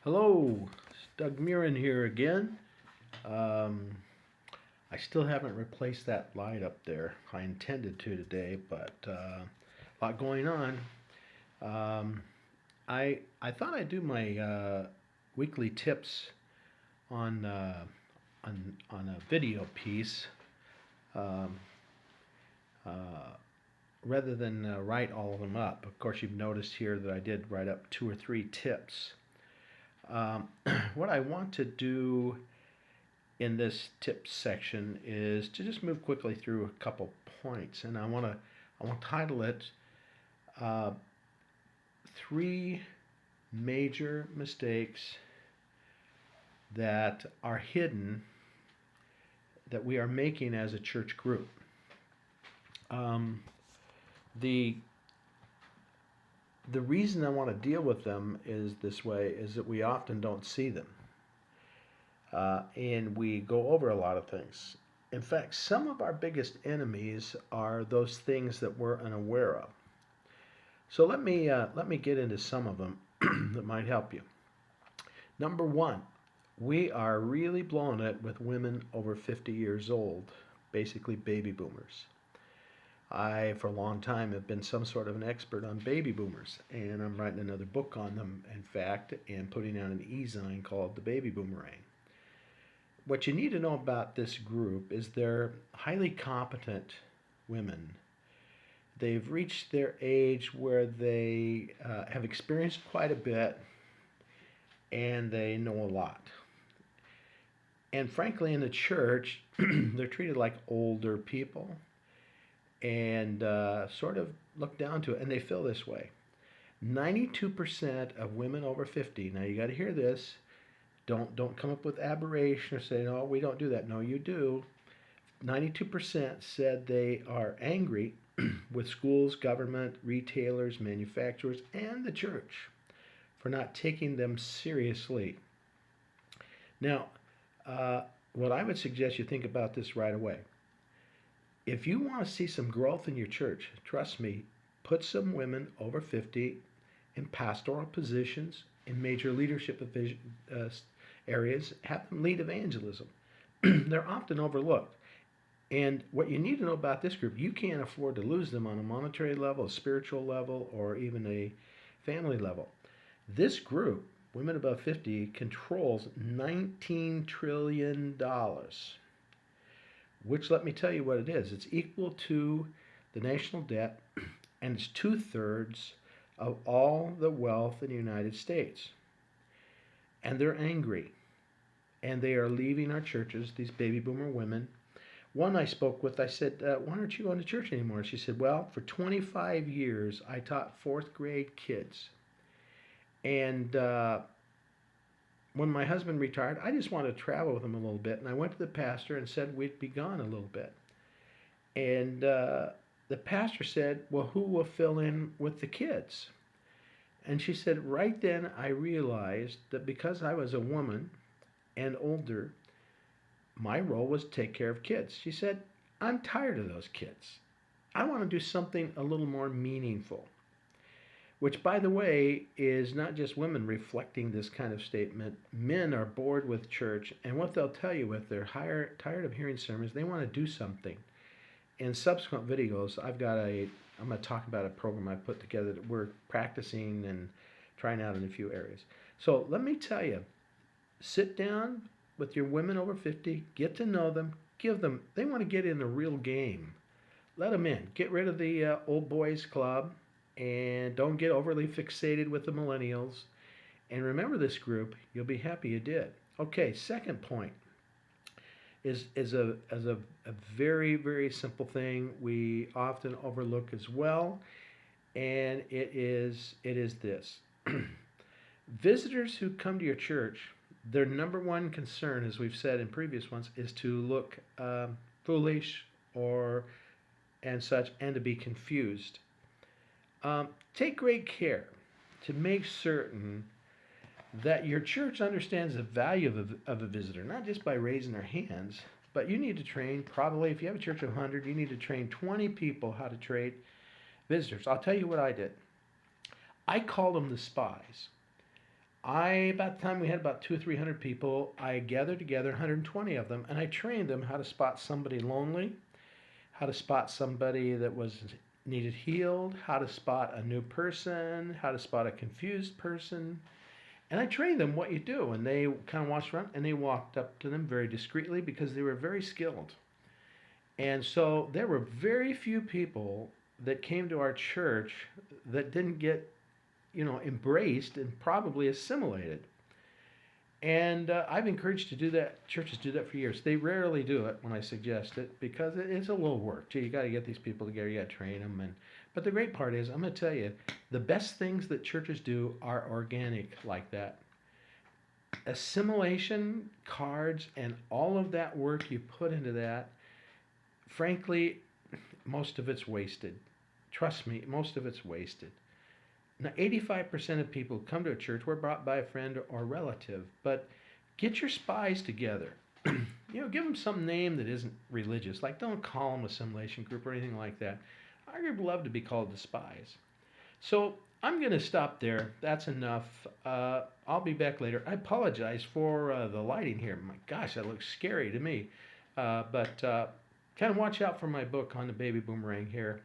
Hello, it's Doug Murin here again. Um, I still haven't replaced that light up there. I intended to today, but a lot going on. Um, I thought I'd do my weekly tips on on a video piece um, uh, rather than write all of them up. Of course, you've noticed here that I did write up two or three tips. Um, what I want to do in this tips section is to just move quickly through a couple points, and I want to title it uh, three major mistakes that are hidden that we are making as a church group. Um, the the reason I want to deal with them is this way is that we often don't see them, and we go over a lot of things. In fact, some of our biggest enemies are those things that we're unaware of. So let me get into some of them that might help you. Number one, we are really blowing it with women over 50 years old, basically baby boomers. I, for a long time, have been some sort of an expert on baby boomers, and I'm writing another book on them, in fact, and putting out an e-zine called The Baby Boomerang. What you need to know about this group is they're highly competent women. They've reached their age where they have experienced quite a bit and they know a lot. And frankly, in the church, they're treated like older people and sort of looked down to it, and they feel this way. 92% of women over 50, now you got to hear this, don't come up with aberration or say, no, we don't do that. No, you do. 92% said they are angry with schools, government, retailers, manufacturers, and the church for not taking them seriously. Now, uh, what I would suggest you think about this right away. If you want to see some growth in your church, trust me, put some women over 50 in pastoral positions in major leadership areas, have them lead evangelism. They're often overlooked. And what you need to know about this group, you can't afford to lose them on a monetary level, a spiritual level, or even a family level. This group, women above 50, controls $19 trillion, which, let me tell you what it is. It's equal to the national debt, and it's two-thirds of all the wealth in the United States. And they're angry. And they are leaving our churches, these baby boomer women. One I spoke with, I said, why aren't you going to church anymore? She said, well, for 25 years, I taught fourth grade kids. And when my husband retired, I just wanted to travel with him a little bit. And I went to the pastor and said we'd be gone a little bit. And the pastor said, well, who will fill in with the kids? And she said, right then I realized that because I was a woman and older, my role was to take care of kids. She said, I'm tired of those kids. I want to do something a little more meaningful. Which, by the way, is not just women reflecting this kind of statement. Men are bored with church, and what they'll tell you if they're tired of hearing sermons, they want to do something. In subsequent videos, I'm going to talk about a program I put together that we're practicing and trying out in a few areas. So let me tell you, sit down with your women over 50, get to know them, they want to get in the real game. Let them in. Get rid of the old boys club, and don't get overly fixated with the millennials. And remember this group, you'll be happy you did. Okay, second point is a very, very simple thing we often overlook as well, and it is this. Visitors who come to your church, their number one concern, as we've said in previous ones, is to look foolish or and such, and to be confused. Take great care to make certain that your church understands the value of a visitor, not just by raising their hands, but you need to train, probably if you have a church of 100, you need to train 20 people how to treat visitors. I'll tell you what I did. I called them the spies. About the time we had about 200 or 300 people, I gathered together 120 of them, and I trained them how to spot somebody lonely, how to spot somebody that was needed healed, how to spot a new person, how to spot a confused person. And I trained them what you do, and they kind of watched around and they walked up to them very discreetly because they were very skilled. And so there were very few people that came to our church that didn't get, embraced and probably assimilated. And I've encouraged to do that. Churches do that for years. They rarely do it when I suggest it because it's a little work. Gee, you got to get these people together. You got to train them. But the great part is, I'm going to tell you, the best things that churches do are organic like that. Assimilation cards and all of that work you put into that, frankly, most of it's wasted. Trust me, most of it's wasted. Now, 85% of people who come to a church were brought by a friend or relative, but get your spies together. Give them some name that isn't religious. Like, don't call them assimilation group or anything like that. Our group would love to be called the Spies. So I'm going to stop there. That's enough. I'll be back later. I apologize for the lighting here. My gosh, that looks scary to me. But kind of watch out for my book on the baby boomerang here.